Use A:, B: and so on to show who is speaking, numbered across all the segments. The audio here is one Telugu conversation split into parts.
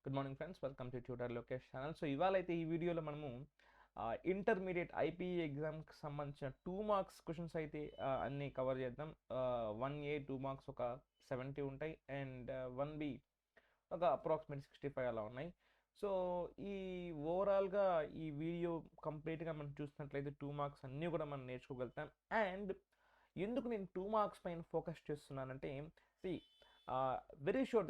A: Good morning friends, welcome to tutor Lokesh channel. So ఇవాళ అయితే ఈ వీడియోలో మనము ఇంటర్మీడియట్ ఐపీఈ ఎగ్జామ్కి సంబంధించిన 2 మార్క్స్ క్వశ్చన్స్ అయితే అన్నీ కవర్ చేద్దాం. 1A 2 మార్క్స్ ఒక 70 ఉంటాయి, అండ్ 1B ఒక అప్రాక్సిమేట్ 65 అలా ఉన్నాయి. సో ఈ ఓవరాల్గా ఈ వీడియో కంప్లీట్గా మనం చూసినట్లయితే 2 మార్క్స్ అన్నీ కూడా మనం నేర్చుకోగలుగుతాం. అండ్ ఎందుకు నేను 2 మార్క్స్ పైన ఫోకస్ చేస్తున్నానంటే, సి వెరీ షూర్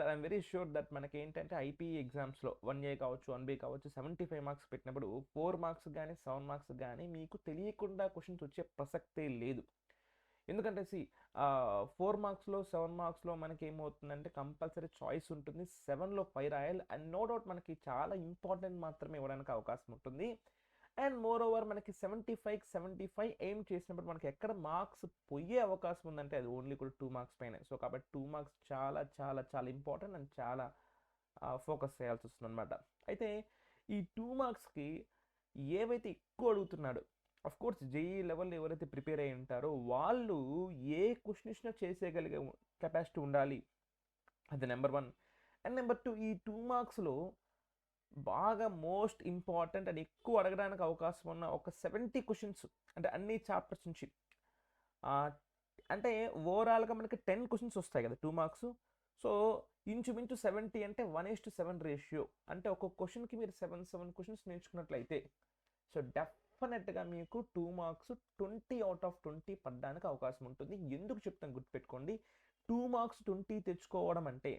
A: దట్ మనకి ఏంటంటే ఐపీఈ ఎగ్జామ్స్లో 1A కావచ్చు 1B కావచ్చు 75 మార్క్స్ పెట్టినప్పుడు 4 మార్క్స్ కానీ 7 మార్క్స్ కానీ మీకు తెలియకుండా క్వశ్చన్స్ వచ్చే ప్రసక్తే లేదు. ఎందుకంటే 4 మార్క్స్లో 7 మార్క్స్లో మనకి ఏమవుతుందంటే కంపల్సరీ చాయిస్ ఉంటుంది. 7లో 5 రాయాలి, అండ్ నో డౌట్ మనకి చాలా ఇంపార్టెంట్ మాత్రమే ఇవ్వడానికి అవకాశం ఉంటుంది. అండ్ మోర్ ఓవర్ మనకి 75 ఎయిమ్ చేసినప్పుడు మనకి ఎక్కడ మార్క్స్ పోయే అవకాశం ఉందంటే అది ఓన్లీ కూడా 2 మార్క్స్ పైన. సో కాబట్టి 2 మార్క్స్ చాలా చాలా చాలా ఇంపార్టెంట్ అండ్ చాలా ఫోకస్ చేయాల్సి వస్తుంది అనమాట. అయితే ఈ 2 మార్క్స్కి ఏవైతే ఎక్కువ అడుగుతున్నాడు, అఫ్ కోర్స్ జేఈ లెవెల్ ఎవరైతే ప్రిపేర్ అయ్యి ఉంటారో వాళ్ళు ఏ క్వశ్చన్ ఇచ్చినా చేసేయగలిగే కెపాసిటీ ఉండాలి, అది నెంబర్ 1. అండ్ నెంబర్ 2, ఈ 2 మార్క్స్లో బాగా మోస్ట్ ఇంపార్టెంట్ అండ్ ఎక్కువ అడగడానికి అవకాశం ఉన్న ఒక 70 క్వశ్చన్స్, అంటే అన్ని చాప్టర్స్ నుంచి, అంటే ఓవరాల్గా మనకి 10 క్వశ్చన్స్ వస్తాయి కదా 2 మార్క్స్. సో ఇంచుమించు 70 అంటే 1:7 రేషియో, అంటే ఒక్కొక్క క్వశ్చన్కి మీరు 7 క్వశ్చన్స్ నేర్చుకున్నట్లయితే సో డెఫినెట్గా మీకు 2 మార్క్స్ 20/20 పడడానికి అవకాశం ఉంటుంది. ఎందుకు చెప్తాను గుర్తుపెట్టుకోండి, 2 మార్క్స్ 20 తెచ్చుకోవడం అంటే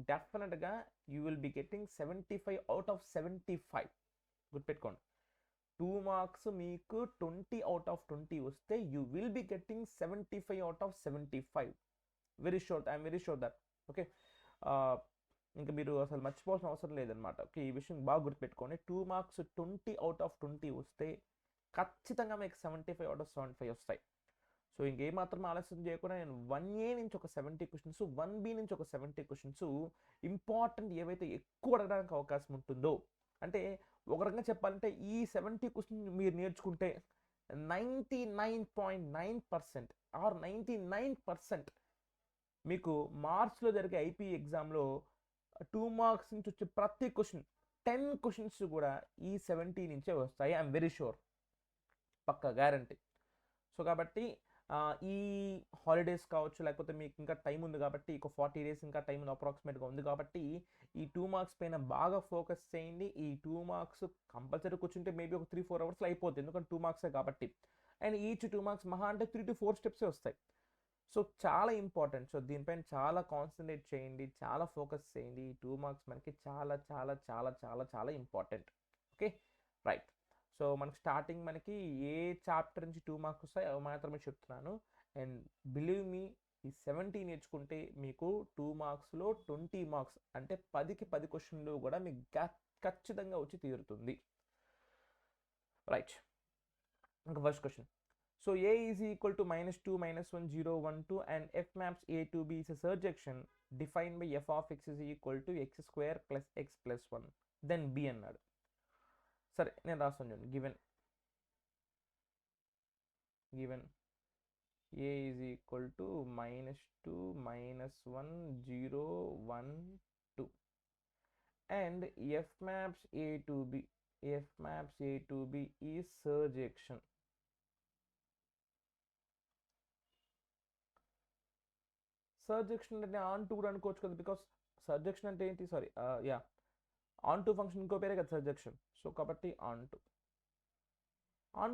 A: డెఫినెట్గా యూ విల్ బి గెట్టింగ్ 75/75. గుర్తుపెట్టుకోండి, 2 మార్క్స్ మీకు 20/20 వస్తే you will be getting 75/75. I'm very sure that. Okay, ఇంకా మీరు అసలు మర్చిపోవాల్సిన అవసరం లేదనమాట. ఓకే, ఈ విషయం బాగా గుర్తుపెట్టుకోండి. 2 మార్క్స్ 20/20 వస్తే ఖచ్చితంగా మీకు 75/75 వస్తాయి. సో ఇంకేమాత్రం ఆలస్యం చేయకుండా నేను 1A నుంచి ఒక 70 క్వశ్చన్స్, 1B నుంచి ఒక 70 క్వశ్చన్స్ ఇంపార్టెంట్ ఏవైతే ఎక్కువ అడగడానికి అవకాశం ఉంటుందో, అంటే ఒక రకంగా చెప్పాలంటే ఈ 70 క్వశ్చన్స్ మీరు నేర్చుకుంటే 99.9% ఆర్ 99% మీకు మార్చ్లో జరిగే ఐపీ ఎగ్జామ్లో 2 మార్క్స్ నుంచి వచ్చే ప్రతి క్వశ్చన్ 10 క్వశ్చన్స్ కూడా ఈ 70 నుంచే వస్తాయి. ఐఎమ్ వెరీ షూర్, పక్కా గ్యారంటీ. సో కాబట్టి ఈ హాలిడేస్ కావచ్చు, లేకపోతే మీకు ఇంకా టైం ఉంది కాబట్టి, ఒక 40 days ఇంకా టైం అప్రాక్సిమేట్గా ఉంది కాబట్టి ఈ 2 మార్క్స్ పైన బాగా ఫోకస్ చేయండి. ఈ 2 మార్క్స్ కంపల్సరీ కూర్చుంటే మేబీ ఒక 3-4 అవర్స్లో అయిపోతుంది, ఎందుకంటే 2 మార్క్సే కాబట్టి. అండ్ ఈచ్ 2 మార్క్స్ మహా అంటే 3 to 4 స్టెప్సే వస్తాయి. సో చాలా ఇంపార్టెంట్. సో దీనిపైన చాలా కాన్సన్ట్రేట్ చేయండి, చాలా ఫోకస్ చేయండి. ఈ 2 మార్క్స్ మనకి చాలా చాలా చాలా చాలా చాలా ఇంపార్టెంట్. Okay, right. సో మనకి స్టార్టింగ్ మనకి ఏ చాప్టర్ నుంచి 2 మార్క్స్ వస్తాయి అవి మాత్రమే చెప్తున్నాను. అండ్ బిలీవ్ మీ, ఈ 70 నేర్చుకుంటే మీకు 2 మార్క్స్లో 20 మార్క్స్ అంటే 10కి 10 క్వశ్చన్లు కూడా మీకు ఖచ్చితంగా వచ్చి తీరుతుంది. రైట్, ఇంకా first question. So A is equal to -2 -1 0 1 2 and f maps A to B is a surjection defined by f of x is equal to x square plus x plus 1. Then B అన్నాడు. సరే నేను రాస్తాను చూడండి. Given A is equal to -2 -1 0 1 2 and f maps A to B is surjection. సర్జెక్షన్ అంటే ఆన్ టు కూడా అనుకోవచ్చు కదా, బికాస్ సర్జెక్షన్ అంటే ఏంటి, సారీ ఆన్ టు ఫంక్షన్ ఇంకో పేరే కదా సర్జెక్షన్. సో కాబట్టి ఆన్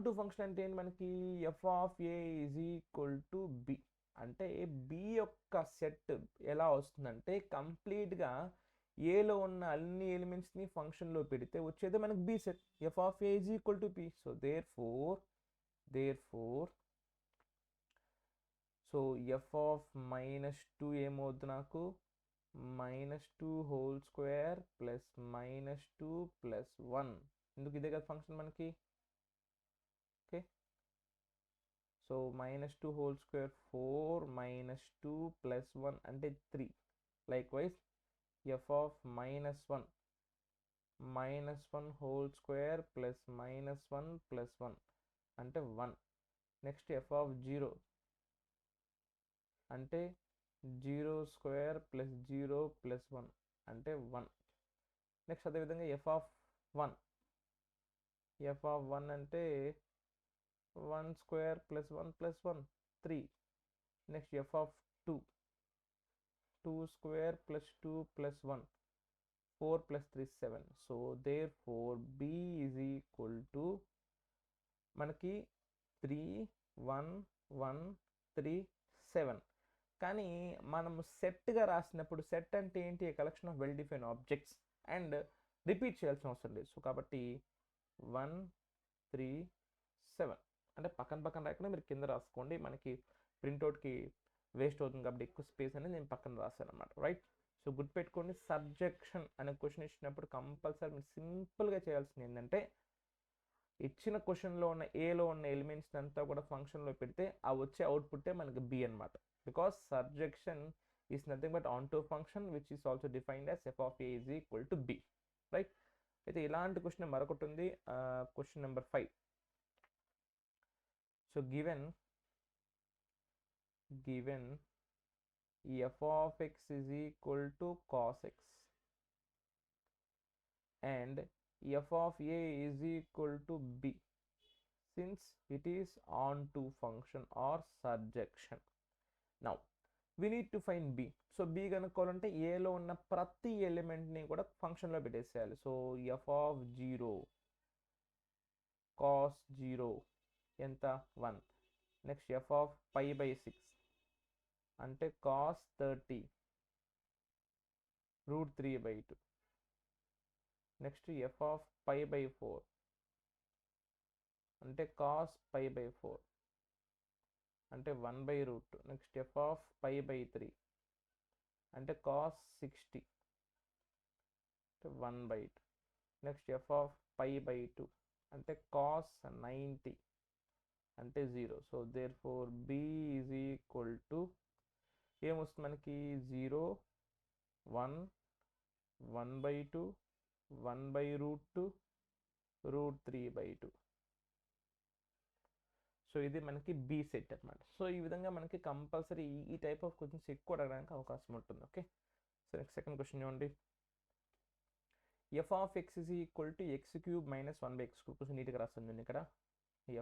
A: టు ఫంక్షన్ అంటే ఏంటి, మనకి F of A is equal to B. అంటే బి యొక్క సెట్ ఎలా వస్తుందంటే కంప్లీట్గా ఏలో ఉన్న అన్ని ఎలిమెంట్స్ని ఫంక్షన్లో పెడితే వచ్చేది మనకి B set. F of A is equal to B. So therefore సో ఎఫ్ ఆఫ్ -2 ఏమవుద్ది నాకు, -2 హోల్ స్క్వేర్ ప్లస్ -2 ప్లస్ 1. ఎందుకు ఇదే కదా ఫంక్షన్ మనకి. Okay, so -2 whole square 4 -2 plus 1 అంటే 3. Like wise F of -1 whole square plus -1 plus 1 అంటే 1. నెక్స్ట్ ఎఫ్ ఆఫ్ 0 అంటే 0 స్క్వేర్ ప్లస్ 0 ప్లస్ 1 అంటే 1. నెక్స్ట్ అదేవిధంగా వన్ ఎఫ్ ఆఫ్ వన్ అంటే 1 square plus 1 plus 1 3. Next F of 2 2 square plus 2 plus 1 4 plus 3 7. So therefore B is equal to మనకి 3 1 1 3 7. కానీ మనం సెట్గా రాసినప్పుడు సెట్ అంటే ఏంటి? A collection of well defined objects and repeat చేయాల్సిన అవసరం లేదు. సో కాబట్టి 1 3 7 అంటే పక్కన పక్కన రాకుండా మీరు కింద రాసుకోండి, మనకి ప్రింట్అవుట్కి వేస్ట్ అవుతుంది కాబట్టి ఎక్కువ స్పేస్ అనేది నేను పక్కన రాశాను అనమాట, రైట్? సో గుర్తుపెట్టుకోండి, సబ్జెక్షన్ అనే క్వశ్చన్ ఇచ్చినప్పుడు కంపల్సరీ మీరు సింపుల్గా చేయాల్సింది ఏంటంటే ఇచ్చిన క్వశ్చన్లో ఉన్న ఏలో ఉన్న ఎలిమెంట్స్ అంతా కూడా ఫంక్షన్లో పెడితే ఆ వచ్చే అవుట్పుట్టే మనకి బి అనమాట. Because subjection is nothing but on to function which is also defined as if of A is equal to B, right? అయితే ఇలాంటి క్వశ్చన్ మరొకటి ఉంది, question number 5. So given f of x is equal to cos x and f of a is equal to b since it is onto function or surjection. Now we need to find b. So b కనుక్కోవాలంటే ఏలో ఉన్న ప్రతి ఎలిమెంట్ని కూడా ఫంక్షన్లో పెట్టేసేయాలి. సో f of 0 cos 0 ఎంత 1. Next f of pi by 6 అంటే cos 30 root 3 by 2. Next f of pi by 4 అంటే cos pi by 4 అంటే 1 by root 2. Next f of pi by 3 అంటే cos 60 అంటే 1 by 2. Next f of pi by 2 అంటే cos 90 అంటే 0. So therefore b is equal to ఏమొస్తుంది మనకి 0 1 1 by 2 1 by root 2 root 3 by 2. So ఇది మనకి బి సెట్ అనమాట. సో ఈ విధంగా మనకి కంపల్సరీ ఈ టైప్ ఆఫ్ క్వశ్చన్స్ ఎక్కువ అడగడానికి అవకాశం ఉంటుంది. Okay, so next second question చూడండి. F of X is equal to x cube minus 1 by x cube. కొంచెం నీట్గా రాస్తుంది ఇక్కడ.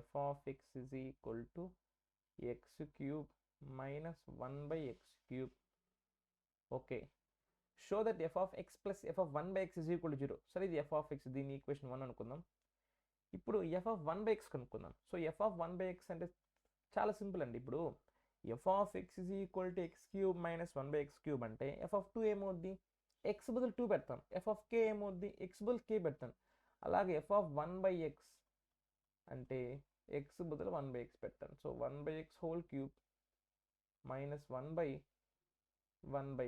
A: F of X is equal to x cube minus 1 by x cube. Okay, show that f of x plus f of 1 by x is equal to 0. సరే, ఇది ఎఫ్ ఆఫ్ ఎక్స్, దీని ఈక్వేషన్ 1 అనుకుందాం. ఇప్పుడు ఎఫ్ ఆఫ్ 1 బై ఎక్స్ కనుక్కుందాం. So F of 1 by X అంటే చాలా సింపుల్ అండి. ఇప్పుడు f of X is equal to x cube minus 1 by x cube అంటే ఎఫ్ ఆఫ్ 2 ఏమవుద్ది? ఎక్స్ బదులు 2 పెడతాం. ఎఫ్ ఆఫ్ కే ఏమవుద్ది? ఎక్స్ బదులు కే పెడతాం. అలాగే ఎఫ్ ఆఫ్ 1 బై ఎక్స్ అంటే ఎక్స్ బదులు 1 బై ఎక్స్ పెడతాం. So 1 by X whole cube minus 1 by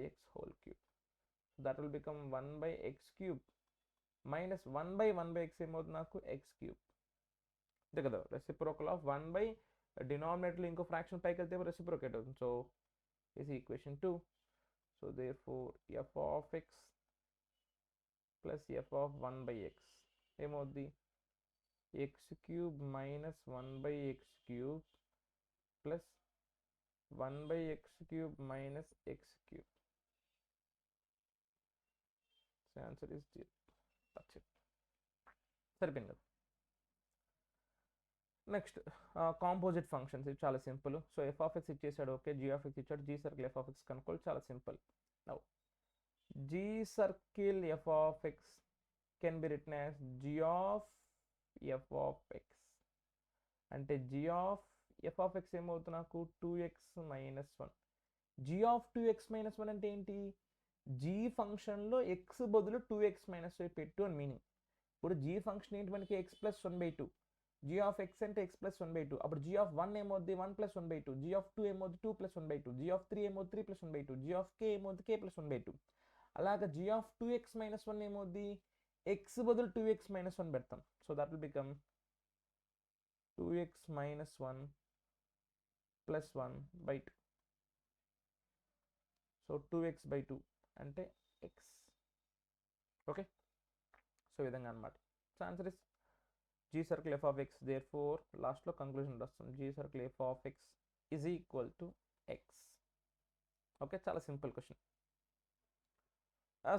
A: X whole cube. That will become 1 by x cube minus 1 by X ఏమవుతుంది నాకు? X cube. అంతే కదా, రెసిప్రోకల్ ఆఫ్ 1 బై డినామినేటర్లో ఇంకో ఫ్రాక్షన్ పైకి వెళ్తే రెసిప్రోకేట్ అవుతుంది. So is equation 2. So therefore f of x plus f of 1 by x ఏమవుద్ది? X cube minus 1 by x cube plus 1 by x cube minus x cube. So answer is 0. That's it. సరిపోయింది కదా. నెక్స్ట్ కాంపోజిట్ ఫంక్షన్స్, ఇది చాలా simple. So F of x ఇచ్చేసాడు, ఓకే, జీ ఆఫ్ ఎక్స్ ఇచ్చాడు, g circle f of x కనుక్కోవాలి, చాలా simple. Now G circle f of x can be written as g of f of X అంటే G of f of x ఏమవుతుంది నాకు? 2x minus 1. G of 2x minus 1 అంటే ఏంటి? జీ ఫంక్షన్లో ఎక్స్ బదులు 2x మైనస్ 1 పెట్టు అని మీనింగ్. ఇప్పుడు జీ ఫంక్షన్ ఏంటి మనకి? X plus 1/2. G of X అంటే ఎక్స్ ప్లస్ 1/2. అప్పుడు జీ ఆఫ్ 1 ఏమవుద్ది? 1 ప్లస్ 1/2. జీ ఆఫ్ 2 ఏమవుద్ది? 2 ప్లస్ 1/2. జీ ఆఫ్ 3 ఏమవుద్ది? 3 ప్లస్ 1/2. జీ ఆఫ్ కే ఏమవుద్ది? కే ప్లస్ 1/2. అలాగా జీ ఆఫ్ 2x మైనస్ 1 ఏమవుద్ది? ఎక్స్ బదులు 2x మైనస్ 1 పెడతాం. So that will become 2x minus 1 plus 1/2. So 2x by 2 అంటే x. ఓకే, సో ఈ విధంగా అనమాట. So answer is g circle f of x. Therefore లాస్ట్లో కంక్లూజన్ వస్తుంది, g circle f of X is equal to x. Okay, చాలా simple question.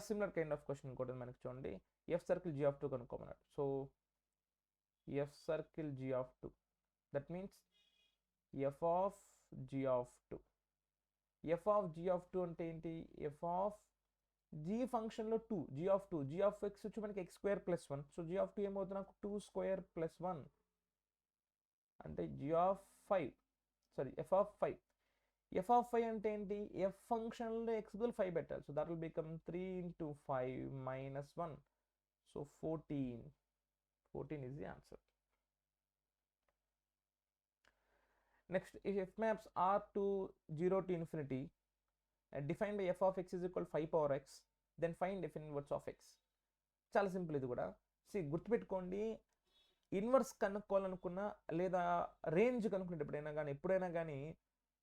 A: Similar kind of question ఇంకోటి మనకి చూడండి, ఎఫ్ సర్కిల్ జీ ఆఫ్ 2 కనుక్కోమన్నాడు. So f circle g of 2, that means F of G of 2. F of G of 2 అంటే ఏంటి? ఎఫ్ ఆఫ్ జీ ఫంక్షన్లో 2, G of 2, G of X వచ్చి మనకి X square plus 1. So G of 2 ఏమవుతుంది నాకు? 2 స్క్వేర్ ప్లస్ 1 అంటే G of 5, sorry F of 5. F of 5 అంటే ఏంటి? ఎఫ్ ఫంక్షన్లో ఎక్స్ బదులు 5 పెట్టాలి. So that will become 3 into 5 minus 1. So 14 is the answer. Next, if f maps R to 0 to infinity, defined by f of x is equal 5 power x, then find f inverse of x. చాలా సింపుల్ ఇది కూడా. గుర్తుపెట్టుకోండి, ఇన్వర్స్ కనుక్కోవాలనుకున్నా లేదా రేంజ్ కనుక్కునేటప్పుడు ఎప్పుడైనా కానీ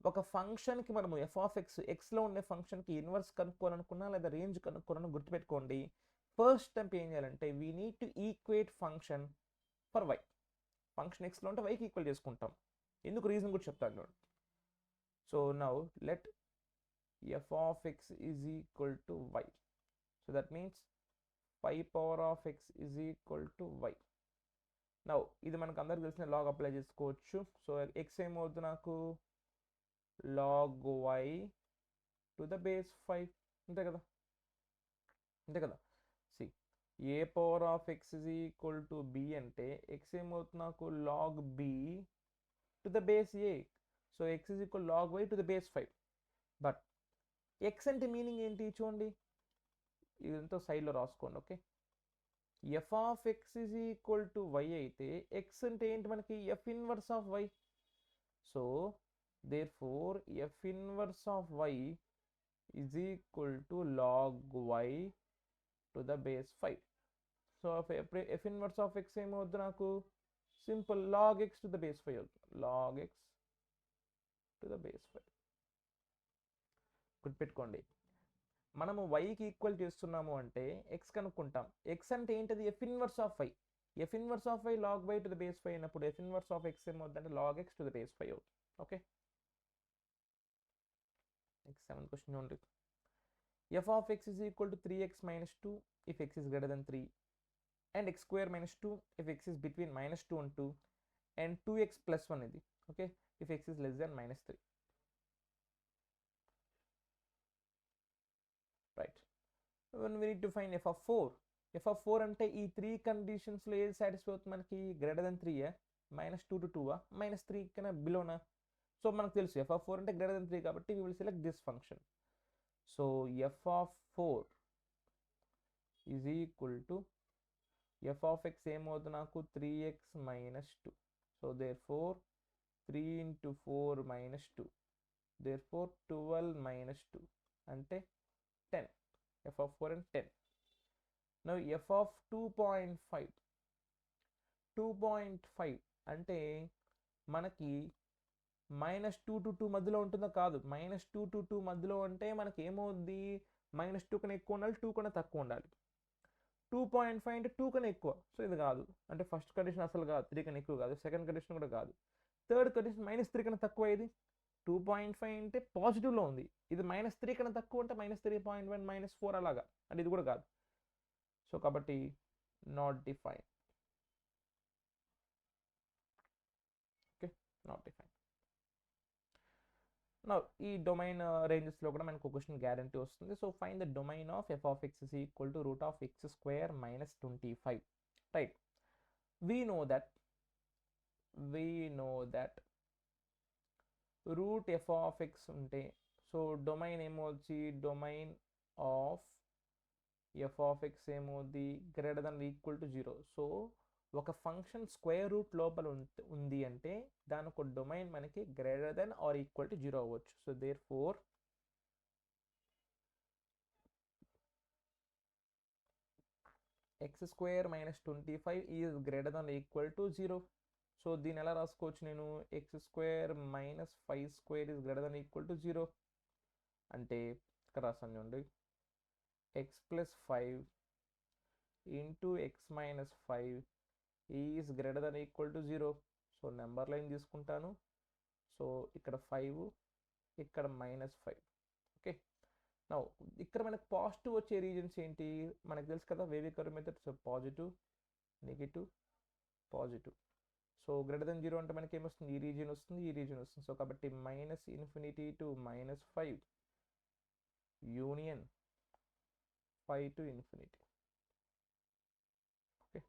A: ఒక ఫంక్షన్కి మనము ఎఫ్ ఆఫ్ ఎక్స్, ఎక్స్లో ఉండే ఫంక్షన్కి ఇన్వర్స్ కనుక్కోవాలనుకున్నా లేదా రేంజ్ కనుక్కోవాలని గుర్తుపెట్టుకోండి. ఫస్ట్ స్టెప్ ఏం చేయాలంటే we need to equate function for y. Function ఎక్స్లో ఉంటే వైకి ఈక్వల్ చేసుకుంటాం. ఎందుకు రీజన్ కూడా చెప్తాను చూడండి. So now let F of X is equal to Y. So that means 5 power of x is equal to y. Now ఇది మనకు అందరికి తెలిసిన లాగ్ అప్లై చేసుకోవచ్చు. సో ఎక్స్ ఏమవుతుంది నాకు? log y to the base 5. అంతే కదా, అంతే కదా. See A power of X is equal to B అంటే ఎక్స్ ఏమవుతుంది నాకు? log b to the base a. So X is equal log y to the base 5. But X అంటే మీనింగ్ ఏంటి చూడండి, ఇదంతా సైడ్లో రాసుకోండి. Okay, F of X is equal to Y అయితే ఎక్స్ అంటే ఏంటి మనకి? F inverse of Y. So therefore f inverse of y is equal to log y to the base 5. So f inverse of x ఏమవుతుంది నాకు? Simple log x to the base 5 అవుతుంది. log x to the base 5. గుర్తుపెట్టుకోండి, మనము వైకి ఈక్వల్ చేస్తున్నాము అంటే ఎక్స్ కనుక్కుంటాం. ఎక్స్ అంటే ఏంటది? F inverse of Y. F inverse of Y log y to the base 5 అయినప్పుడు ఎఫ్ ఇన్వర్స్ ఆఫ్ ఎక్స్ ఏమవుతుంది అంటే log x to the base 5 అవుతుంది. Okay, next 7th question only. f of x is equal to 3x minus 2 if x is greater than 3, and x square minus 2 if x is between minus 2 and 2, and 2x plus 1 ఇది. Okay, if x is less than minus 3. Right, when we need to find f of 4. f of 4 అంటే ఈ 3 కండిషన్స్లో ఏది సాటిస్ఫై అవుతుంది మనకి? Greater then 3, minus 2 to 2, minus 3 కన్నా బిలోనా? సో మనకు తెలుసు ఎఫ్ ఆఫ్ 4 అంటే గ్రేటర్ దెన్ 3 కాబట్టి we will select this function. So F of 4 is equal to F of x ఏమవుతుంది నాకు? 3x minus 2. So therefore 3 into 4 minus 2, therefore 12 minus 2 అంటే 10. F of 4 and 10. Now F of 2.5. 2.5 అంటే మనకి -2 to 2 మధ్యలో ఉంటుందో కాదు. -2 to 2 మధ్యలో అంటే మనకి ఏమవుద్ది? -2 కన్నా ఎక్కువ ఉండాలి, 2 కన్నా తక్కువ ఉండాలి. 2.5 అంటే 2 కన్నా ఎక్కువ. సో ఇది కాదు, అంటే ఫస్ట్ కండిషన్ అసలు కాదు, 3 కన్నా ఎక్కువ కాదు. సెకండ్ కండిషన్ కూడా కాదు. థర్డ్ కండిషన్ -3 కన్నా తక్కువ. ఇది 2.5 అంటే పాజిటివ్లో ఉంది. ఇది -3 కన్నా తక్కువ అంటే -3.1, -4 అలాగా, అంటే ఇది కూడా కాదు. సో కాబట్టి not define. Okay, not define. నా ఈ డొమైన్ రేంజెస్లో కూడా మనకు ఒక క్వశ్చన్ గ్యారంటీ వస్తుంది. So find the domain of f of x is equal to root of x square minus 25. Right, we know that root f of x ఉంటే సో డొమైన్ ఏమొచ్చి? Domain of f of x ఏమవుద్ది? Greater than equal to 0. So ఒక ఫంక్షన్ స్క్వేర్ రూట్ లోపల ఉంది అంటే దాని ఒక డొమైన్ మనకి greater than or equal to 0 అవ్వచ్చు. So therefore X square minus 25 is greater than equal to 0. So దీన్ని ఎలా రాసుకోవచ్చు నేను? X square minus 5 square is greater than equal to 0 అంటే ఇక్కడ రాస్తాను చూడండి, X plus 5 into X minus 5 is greater than equal to 0. So number line తీసుకుంటాను. సో ఇక్కడ 5, ఇక్కడ -5. ఓకే, నౌ ఇక్కడ మనకు పాజిటివ్ వచ్చే రీజన్స్ ఏంటి మనకు తెలుసు కదా, wave curve method. So positive, negative, positive. So greater than 0 అంటే మనకి ఏమొస్తుంది, ఈ రీజియన్ వస్తుంది, ఈ రీజియన్ వస్తుంది. సో కాబట్టి -∞ to -5 union 5 to ∞. Okay,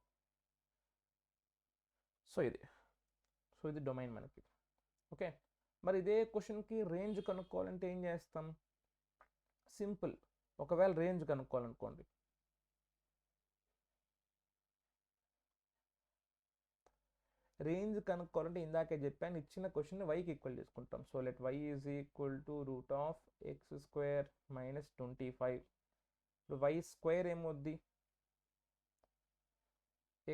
A: so ఇది డొమైన్ మనకి. ఓకే, మరి ఇదే క్వశ్చన్కి రేంజ్ కనుక్కోవాలంటే ఏం చేస్తాం, సింపుల్. ఒకవేళ రేంజ్ కనుక్కోవాలనుకోండి, రేంజ్ కనుక్కోవాలంటే ఇందాకే చెప్పాను, ఇచ్చిన క్వశ్చన్ వైకి ఈక్వల్ చేసుకుంటాం. So let y is equal to √x² - 25. ఇప్పుడు y స్క్వేర్ ఏమవుద్ది,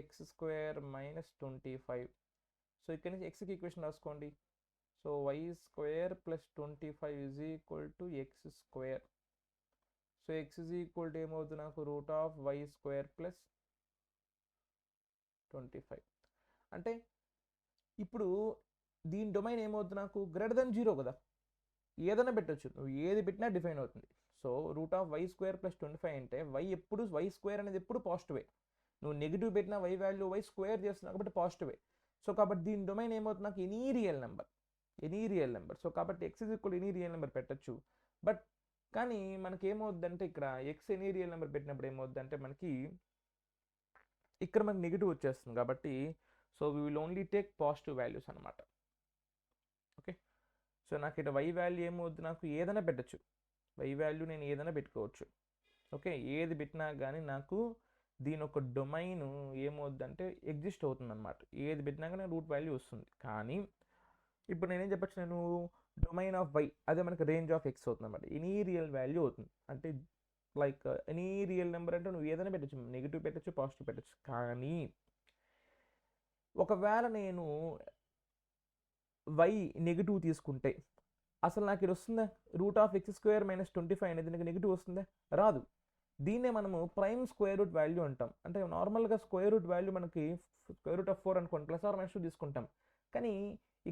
A: x² - 25. సో ఇక్కడ నుంచి xకి ఈక్వేషన్ రాసుకోండి. So y² + 25 is equal to x². So x is equal to ఏమవుతుంది నాకు, √y² + 25. అంటే ఇప్పుడు దీని డొమైన్ ఏమవుతుంది నాకు, గ్రేటర్ దెన్ 0 కదా, ఏదైనా పెట్టచ్చు, నువ్వు ఏది పెట్టినా డిఫైన్ అవుతుంది. సో √y² + 25 అంటే y² అనేది ఎప్పుడు పాజిటివే. నువ్వు నెగిటివ్ పెట్టినా y వాల్యూ y స్క్వేర్ చేస్తున్నావు కాబట్టి పాజిటివే. సో కాబట్టి దీని డొమైన్ ఏమవుతుంది నాకు, ఎనీ రియల్ నెంబర్. సో కాబట్టి x is equal any real number పెట్టచ్చు. బట్ కానీ మనకి ఏమవుద్దంటే ఇక్కడ x ఎనీ రియల్ నెంబర్ పెట్టినప్పుడు ఏమవుద్దంటే మనకి ఇక్కడ మనకి నెగిటివ్ వచ్చేస్తుంది. కాబట్టి so we will only take positive values అనమాట. ఓకే, సో నాకు ఇక్కడ y వాల్యూ ఏమవుద్ది నాకు, ఏదైనా పెట్టచ్చు, y వాల్యూ నేను ఏదైనా పెట్టుకోవచ్చు. ఓకే, ఏది పెట్టినా కానీ నాకు దీని ఒక డొమైన్ ఏమవుద్దంటే ఎగ్జిస్ట్ అవుతుంది అనమాట. ఏది పెట్టినా కానీ రూట్ వాల్యూ వస్తుంది. కానీ ఇప్పుడు నేనేం చెప్పచ్చు, నేను డొమైన్ ఆఫ్ y అదే మనకి రేంజ్ ఆఫ్ x అవుతుంది అనమాట. ఎనీ రియల్ వాల్యూ అవుతుంది. అంటే లైక్ ఎనీ రియల్ నెంబర్ అంటే నువ్వు ఏదైనా పెట్టచ్చు, నెగిటివ్ పెట్టచ్చు, పాజిటివ్ పెట్టచ్చు. కానీ ఒకవేళ నేను y నెగిటివ్ తీసుకుంటే అసలు నాకు ఇది వస్తుందా, √x² - 25 అనేది నాకు నెగిటివ్ వస్తుందా, రాదు. దీన్నే మనము ప్రైమ్ స్క్వేర్ రూట్ వాల్యూ అంటాం. అంటే నార్మల్గా స్క్వేర్ రూట్ వాల్యూ మనకి √4 అనుకోండి, +or - తీసుకుంటాం. కానీ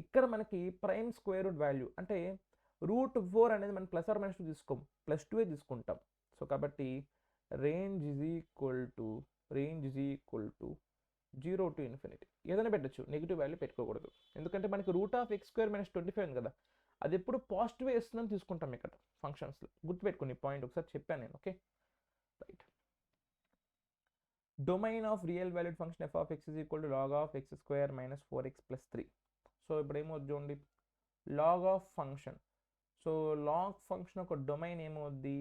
A: ఇక్కడ మనకి ప్రైమ్ స్క్వేర్ రూట్ వాల్యూ అంటే √4 అనేది మనం +or - తీసుకోం, +2 తీసుకుంటాం. సో కాబట్టి range is equal to 0 to ∞. ఏదైనా పెట్టచ్చు, నెగిటివ్ వాల్యూ పెట్టుకోకూడదు. ఎందుకంటే మనకి √x² - 25 ఉంది కదా, అది ఎప్పుడు పాజిటివ్ వేస్తుందని తీసుకుంటాం ఇక్కడ ఫంక్షన్స్లో. గుర్తుపెట్టుకుని పాయింట్ ఒకసారి చెప్పాను నేను. Okay, right. Domain of real valued function f(x) is equal to log of x² - 4x + 3. So ఇప్పుడు ఏమవుద్ది చూడండి, log of function. So log function ఒక డొమైన్ ఏమవుద్ది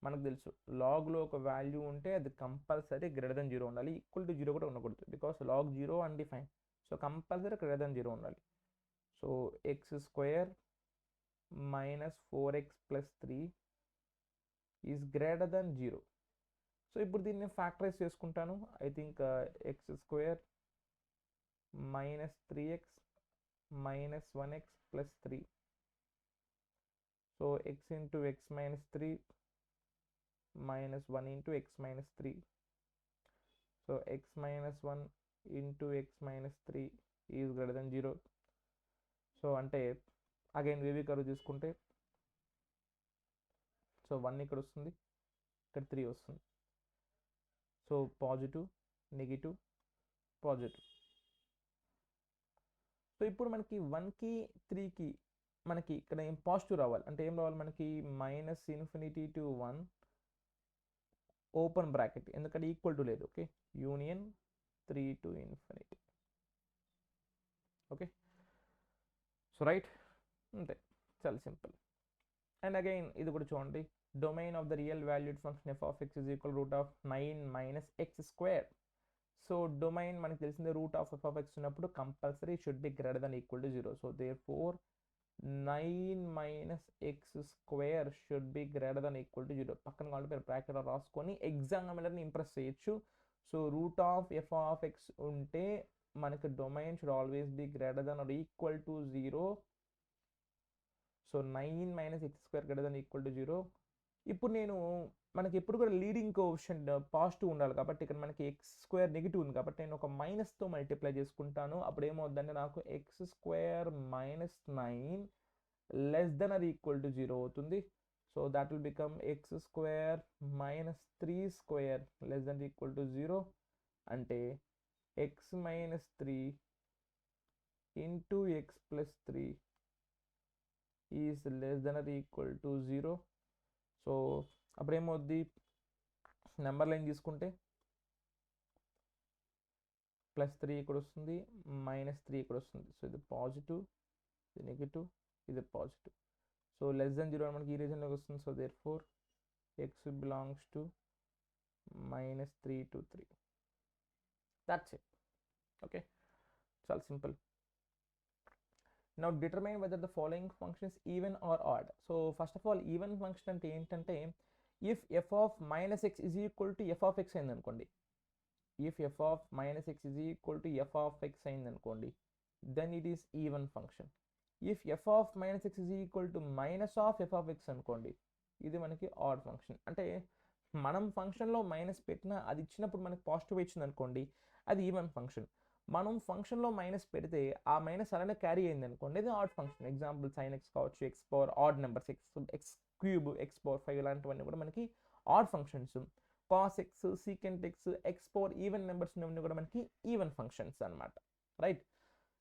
A: మనకు తెలుసు, లాగ్లో ఒక వాల్యూ ఉంటే అది కంపల్సరీ గ్రేటర్ దెన్ 0 ఉండాలి, ఈక్వల్ టు 0 కూడా ఉండకూడదు. Because log 0 undefined. So compulsory greater than 0 ఉండాలి. So x² - 4x + 3 is greater then 0. So ఇప్పుడు దీన్ని ఫ్యాక్టరైజ్ చేసుకుంటాను. I think x² - 3x - 1x + 3. So x into x - 3 -1 into x - 3. So x - 1 into x - 3 is greater then 0. So అంటే అగైన్ వేవ్ కర్వ్ తీసుకుంటే సో 1 ఇక్కడ వస్తుంది, ఇక్కడ 3 వస్తుంది. So positive, negative, positive. So ఇప్పుడు మనకి 1కి 3కి మనకి ఇక్కడ ఏం పాజిటివ్ రావాలి అంటే ఏం రావాలి మనకి, -∞ to 1 ఓపెన్ బ్రాకెట్, ఎందుకంటే ఈక్వల్ టు లేదు. Okay, union 3 to ∞. Okay, so right, అంతే, చాలా సింపుల్. అండ్ అగైన్ ఇది కూడా చూడండి, domain of the real valued function f(x) is equal √9 - x². So domain మనకి తెలిసిందే, √f(x) ఉన్నప్పుడు compulsory should be greater than equal to 0. So therefore 9 - x² should be greater than equal to 0. పక్కన కావాలి మీరు బ్రాకెట్లో రాసుకొని ఎగ్జామినర్ని ఇంప్రెస్ చేయొచ్చు. సో √f(x) ఉంటే మనకి domain should always be greater than or equal to 0. So 9 - x² greater than equal to 0. ఇప్పుడు నేను మనకి ఎప్పుడు కూడా లీడింగ్ కోఎఫిషియంట్ పాజిటివ్ ఉండాలి కాబట్టి ఇక్కడ మనకి x² నెగిటివ్ ఉంది కాబట్టి నేను ఒక మైనస్తో మల్టిప్లై చేసుకుంటాను. అప్పుడు ఏమవుద్దంటే నాకు x² - 9 less than or equal to 0 అవుతుంది. So that will become x square minus 3 square less than or equal to 0. అంటే x minus 3 into x plus 3 is less than or equal to 0. So అప్పుడు ఏమవుద్ది, నెంబర్ లైన్ తీసుకుంటే +3 ఇక్కడ వస్తుంది, -3 ఇక్కడ వస్తుంది. సో ఇది పాజిటివ్, ఇది నెగిటివ్, ఇది పాజిటివ్. సో లెస్ దెన్ 0 మనకి ఈ రీజన్లోకి వస్తుంది. So therefore X belongs to -3 to 3. That's it. Okay, చాలా simple. Now determine whether the following function is even or odd. So first of all, even function అంటే ఏంటంటే, if f of minus x is equal to f of x అయింది అనుకోండి, if f of minus x is equal to f of x అయింది అనుకోండి, then it is even function. if f of minus x is equal to minus of f of x అనుకోండి, ఇది మనకి ఆడ్ ఫంక్షన్. అంటే మనం ఫంక్షన్లో మైనస్ పెట్టినా అది ఇచ్చినప్పుడు మనకి పాజిటివ్ ఇచ్చింది అనుకోండి, అది ఈవెన్ ఫంక్షన్. మనం ఫంక్షన్లో మైనస్ పెడితే ఆ మైనస్ అలానే క్యారీ అయింది అనుకోండి, ఇది odd function. Example sine x కావచ్చు, x power odd numbers, x cube, x power 5 ఇలాంటివన్నీ కూడా మనకి odd functions. Cos x, secant x, x power even numbers ఉన్నవన్నీ కూడా మనకి ఈవెన్ ఫంక్షన్స్ అనమాట. రైట్,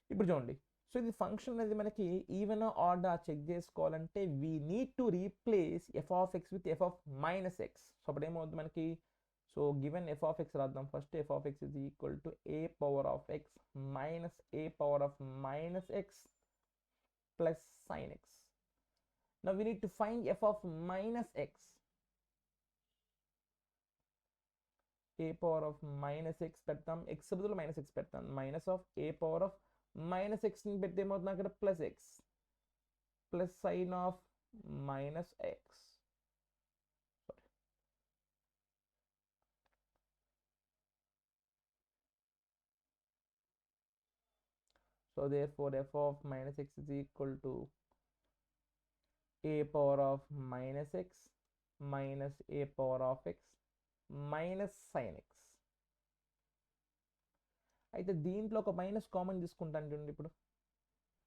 A: ఇప్పుడు చూడండి. సో ఇది ఫంక్షన్ అనేది మనకి ఈవెన్ ఆడ్ చెక్ చేసుకోవాలంటే we need to replace f of x with f of minus x. So అప్పుడు ఏమవుతుంది మనకి, so given f of x రాద్దాం first. F of x is equal to a power of x minus a power of minus x plus sine x. Now we need to find f of minus x. A power of minus x పెడతాం, ఎక్స్ బదులు మైనస్ ఎక్స్ పెడతాం, minus of a power of minus ఎక్స్ని పెడితే ఏమవుతుంది అక్కడ plus x plus sine of minus x. So therefore f of minus x is equal to a power of minus x minus a power of x minus sin x. అయితే దీంట్లో ఒక మైనస్ కామన్ తీసుకుంటాను చూడండి ఇప్పుడు.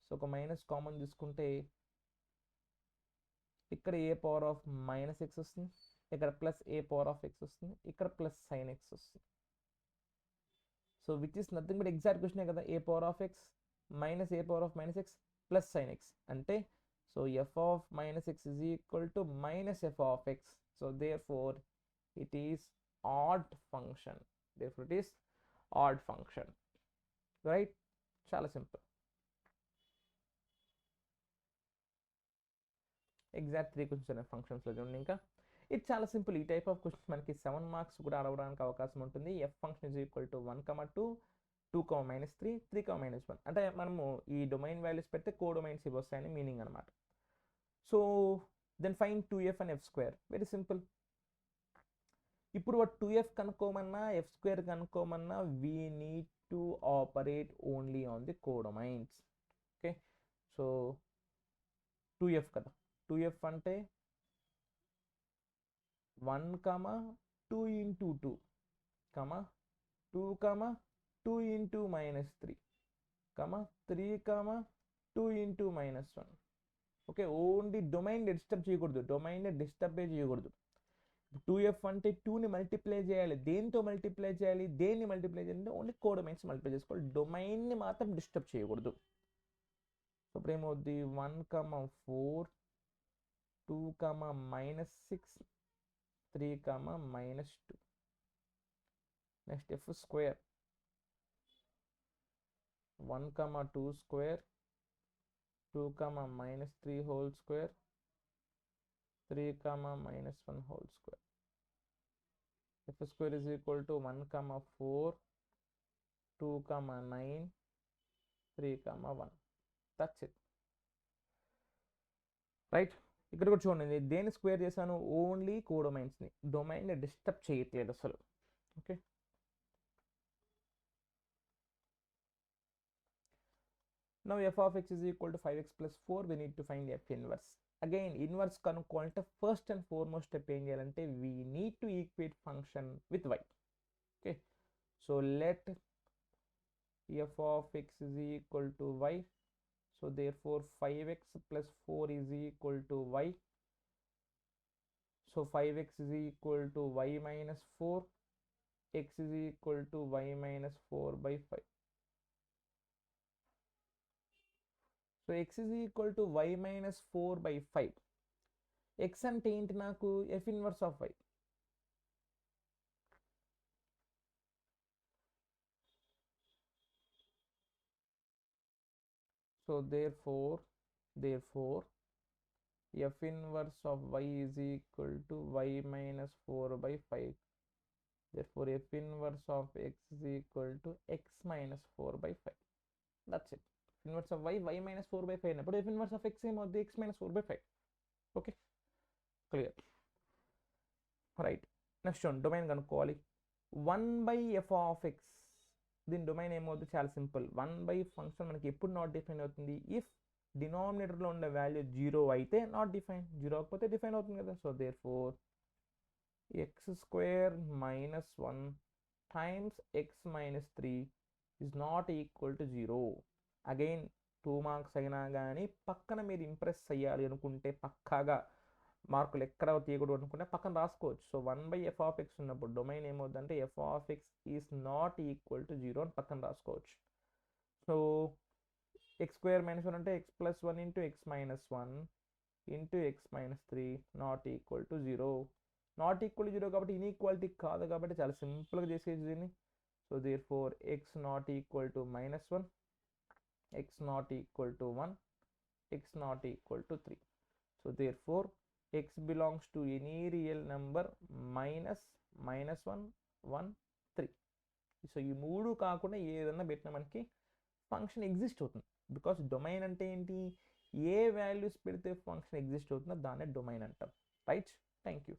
A: సో ఒక మైనస్ కామన్ తీసుకుంటే ఇక్కడ a power of minus x వస్తుంది, ఇక్కడ plus a power of x వస్తుంది, ఇక్కడ ప్లస్ సైన్ ఎక్స్ వస్తుంది. So which is nothing but exact క్వశ్చనే కదా, a power of x minus a power of minus x plus sine x అంటే, so F of minus x is equal to minus f of x. So therefore it is odd function. Therefore it is odd function. Right, చాలా సింపుల్. ఎగ్జాక్ట్ 3 క్వశ్చన్స్ అనే ఫంక్షన్స్లో చూడండి. ఇంకా ఇది చాలా సింపుల్. ఈ టైప్ ఆఫ్ క్వశ్చన్స్ మనకి 7 మార్క్స్ కూడా అడగడానికి అవకాశం ఉంటుంది. F function is equal to 1, 2, 2, -3, 3, -1 అంటే మనము ఈ డొమైన్ వాల్యూస్ పెడితే కోడొమైన్స్ ఇవి వస్తాయని మీనింగ్ అనమాట. So then find 2f and f². Very simple. ఇప్పుడు 2f కనుక్కోమన్నా f² కనుక్కోమన్నా we need to operate only on the codomains. Okay, so 2f కదా, 2f అంటే 1, 2 into 2, 2, 2 into -3, 3, 2 into -1. Okay, only domain disturb చేయకూడదు, డొమైన్ని డిస్టర్బే చేయకూడదు. 2f అంటే 2ని మల్టిప్లై చేయాలి, దేంతో మల్టిప్లై చేయాలి, దేన్ని మల్టిప్లై చేయాలంటే ఓన్లీ కోడొమైన్స్ మల్టిప్లై చేసుకోవాలి, డొమైన్ని మాత్రం డిస్టర్బ్ చేయకూడదు. సో ఇప్పుడు ఏమవుద్ది 1, 4, 2, -6, 3, -2. Next f², 1, 2 square, 2, -3 whole square, 3, -1 whole square. f² is equal to 1, 4, 2, 9, 3, 1. That's it. Right, ఇక్కడ కూడా చూడండి, దేని స్క్వేర్ చేశాను, ఓన్లీ కోడొమైన్స్ని, డొమైన్ని డిస్టర్బ్ చేయట్లేదు అసలు. Okay, now f of x is equal to 5x plus 4, we need to find f inverse. Again inverse కనుక్కోవాలంటే ఫస్ట్ అండ్ ఫార్మోస్ట్ స్టెప్ ఏం చేయాలంటే we need to equate function with y. okay, so let f of x is equal to y. So therefore 5x plus 4 is equal to y. So 5x is equal to y minus 4, x is equal to y minus 4 by 5. So x is equal to y minus 4 by 5. x అంటే ఏంటి నాకు f inverse of y. So therefore f inverse of y is equal to y minus 4 by 5. Therefore f inverse of x is equal to x minus 4 by 5. That's it. Inverse of y minus 4 by 5 అయినప్పుడు f inverse of x ఏమవుతుంది x minus 4 by 5. Okay clear right. Next domain కనుక్కోవాలి. 1 by f of x, దీని డొమైన్ ఏమవుతుంది చాలా సింపుల్. 1 by ఫంక్షన్ మనకి ఎప్పుడు నాట్ డిఫైన్ అవుతుంది ఇఫ్ డినామినేటర్లో ఉండే వాల్యూ 0 అయితే నాట్ డిఫైన్, 0 అవ్వకపోతే డిఫైన్ అవుతుంది కదా. So therefore x square minus 1 times x minus 3 is not equal to 0. Again 2 marks అయినా కానీ పక్కన మీరు ఇంప్రెస్ అయ్యాలి అనుకుంటే పక్కాగా మార్కులు ఎక్కడ తీయకూడదు అనుకుంటే పక్కన రాసుకోవచ్చు. So 1 by f of x ఉన్నప్పుడు డొమైన్ ఏమవుతుందంటే f of x is not equal to 0 అని పక్కన రాసుకోవచ్చు. సో x square minus 1 అంటే x plus 1 into x minus 1 into x minus 3 not equal to 0. Not equal 0 కాబట్టి ఇన్ఈక్వాలిటీ కాదు కాబట్టి చాలా సింపుల్గా చేసేది దీన్ని. So therefore x not equal to minus 1, x not equal to 1, x not equal to 3. So therefore x belongs to any real number minus 1, 1, 3. So ఈ మూడు కాకుండా ఏదన్నా పెట్టినా మనకి ఫంక్షన్ ఎగ్జిస్ట్ అవుతుంది. బికాస్ డొమైన్ అంటే ఏంటి, ఏ వాల్యూస్ పెడితే ఫంక్షన్ ఎగ్జిస్ట్ అవుతుందో దాన్నే డొమైన్ అంటాం. రైట్. Thank you.